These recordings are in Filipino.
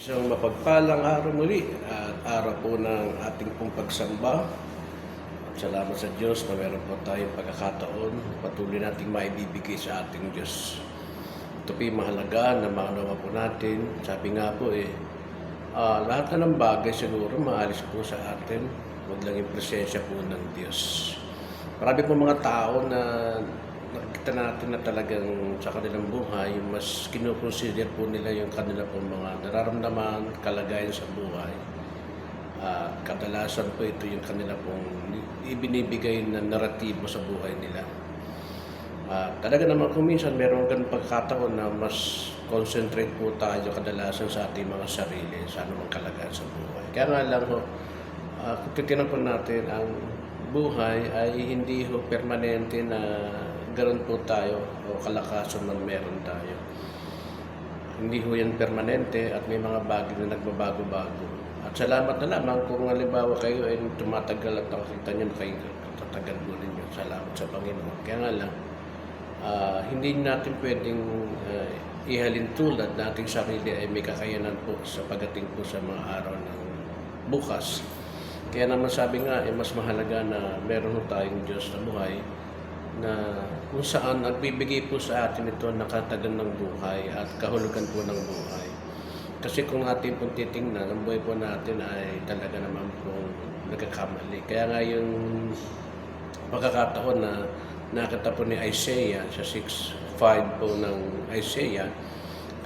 Isang mapagpalang araw muli at araw po ng ating pong pagsamba. At salamat sa Diyos na meron po tayong pagkakataon patuloy nating maibibigay sa ating Diyos. Ito po yung mahalaga na maunawa po natin. Sabi nga po lahat na ng bagay siguro maalis po sa atin. Huwag lang yung presensya po ng Diyos. Marami po mga tao na nakikita natin na talagang sa kanilang buhay, mas kinukonsider po nila yung kanila pong mga nararamdaman, kalagayan sa buhay. Kadalasan po ito yung kanila pong ibinibigay na naratibo sa buhay nila. Talaga naman kung minsan meron ganun pagkataon na mas concentrate po tayo kadalasan sa ating mga sarili, sa anumang kalagayan sa buhay. Kaya nga lang kung titignan po natin, ang buhay ay hindi ho permanente na ganoon po tayo o kalakasan man meron tayo. Hindi ho yan permanente at may mga bagay na nagbabago-bago. At salamat na lamang kung halimbawa kayo ay tumatagal at nakakita nyo na kayo tatagal po ninyo. Salamat sa Panginoon. Kaya nga lang, hindi natin pwedeng ihalin tulad na ating sarili ay may kakayanan po sa pagdating po sa mga araw ng bukas. Kaya naman sabi nga, mas mahalaga na meron tayong Diyos na buhay na kung saan nagbibigay po sa atin ito nakatagal ng buhay at kahulugan po ng buhay. Kasi kung atin pong titingnan, ang buhay po natin ay talaga naman pong nagkakamali. Kaya nga yung pagkakataon na nakita po ni Isaiah sa 6:5 po ng Isaiah,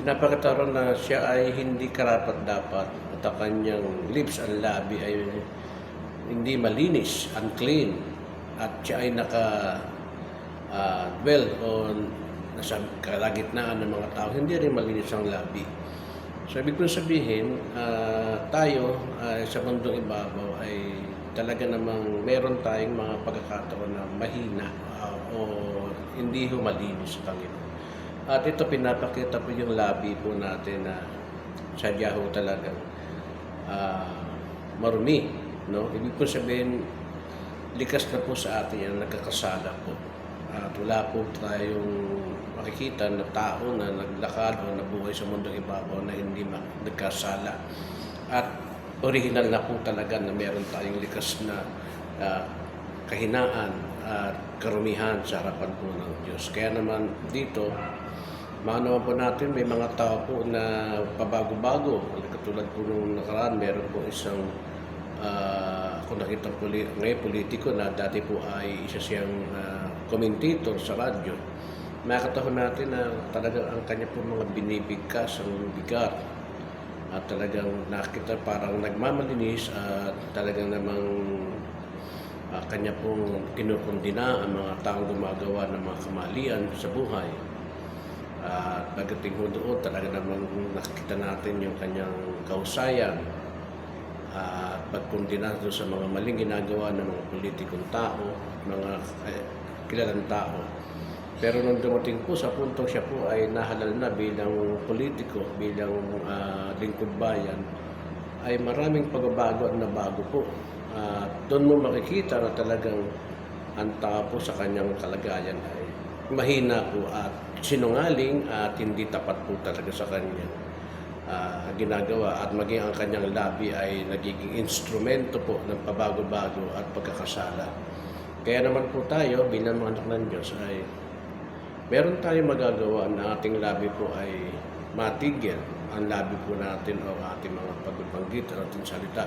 pinapakita ron na siya ay hindi karapat-dapat at ang kanyang lips and labi ay hindi malinis, unclean, at siya ay dwell on nasa kalagitnaan ng mga tao, hindi rin malinis ang labi. So, ibig kong sabihin, tayo sa mundong ibabaw ay talaga namang meron tayong mga pagkakataon na mahina o hindi ho malinis sa Panginoon. At ito pinapakita po yung labi po natin na sadya ho talagang marumi. No? Ibig kong sabihin, likas na po sa atin yan, nagkakasala po. At wala po tayong makikita na tao na naglakad o nabuhay sa mundong ibabaw na hindi nagkasala. At original na po talaga na meron tayong likas na kahinaan at karumihan sa harapan po ng Diyos. Kaya naman dito, maanawa po natin may mga tao po na pabago-bago. Katulad po nung nakaraan, meron po isang kung nakita ngayon politiko na dati po ay isa siyang commentator sa radyo, makakataon natin na talagang ang kanya po mga binibigkas, ang bigat, at talagang nakita parang nagmamalinis at talagang namang kanya pong kinukundina ang mga taong gumagawa ng mga kamalian sa buhay. At pagdating ho doon, talaga namang nakikita natin yung kanyang kausayan at pagkundina doon sa mga maling ginagawa ng mga politikong tao, mga kilalang tao. Pero nung dumating po sa puntong siya po ay nahalal na bilang politiko, bilang lingkod bayan, ay maraming pagbabago at nabago po. Doon mo makikita na talagang ang tao po sa kanyang kalagayan ay mahina po at sinungaling at hindi tapat po talaga sa kanyang ginagawa, at maging ang kanyang labi ay nagiging instrumento po ng pabago-bago at pagkakasala. Kaya naman po tayo bilang mga anak ng Diyos ay meron tayong magagawa na ating labi po ay matigil. Ang labi po natin o ating mga pagbabanggit at ating salita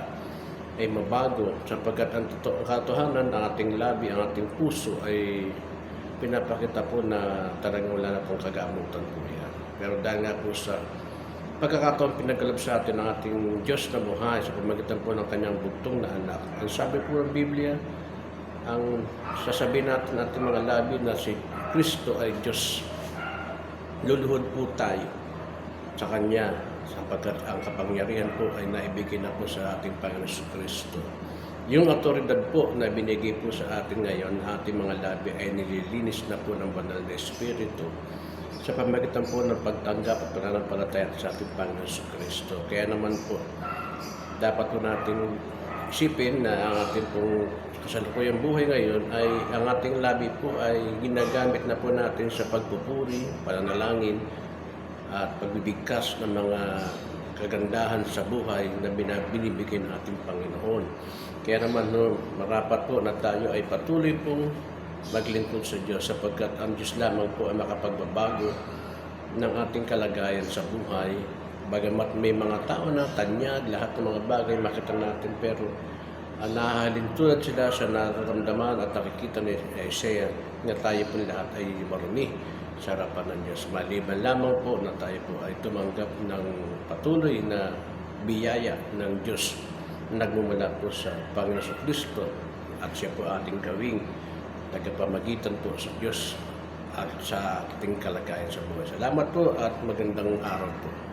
ay mabago, sapagkat ang katotohanan ng ating labi, ang ating puso ay pinapakita po na talagang wala na pong kagamutan po yan. Pero dahil nga po sa pagkakataon pinagalab sa atin ng ating Diyos na buhay sa pamagitan po ng kanyang bugtong na anak. Ang sabi po ng Biblia, ang sasabihin natin ating mga labi na si Kristo ay Diyos. Luluhod po tayo sa Kanya sapagkat ang kapangyarihan po ay naibigay na po sa ating Panginoon Kristo. Yung autoridad po na binigay po sa atin ngayon, ating mga labi ay nililinis na po ng banal na Espiritu sa pamagitan po ng pagtanggap at pananampalataya sa ating Panginoon Kristo. Kaya naman po, dapat po natin isipin na ang ating pong kasalukuyang buhay ngayon ay ang ating labi po ay ginagamit na po natin sa pagpupuri, pananalangin, at pagbibigkas ng mga kagandahan sa buhay na binibigay ng ating Panginoon. Kaya naman marapat po na tayo ay patuloy pong maglingkod sa Diyos sapagkat ang Diyos lamang po ay makapagbabago ng ating kalagayan sa buhay. Bagamat may mga tao na tanyag, lahat ng mga bagay makita natin, pero nahahalin tulad sila sa nararamdaman at nakikita ni Isaiah na tayo po lahat ay marumi sa harapan ng Diyos. Maliban lamang po na tayo po ay tumanggap ng patuloy na biyaya ng Diyos na nagmumula po sa Panginoon Kristo at siya po ating gawing tagapamagitan po sa Diyos at sa ating kalagayan sa buhay. Salamat po at magandang araw po.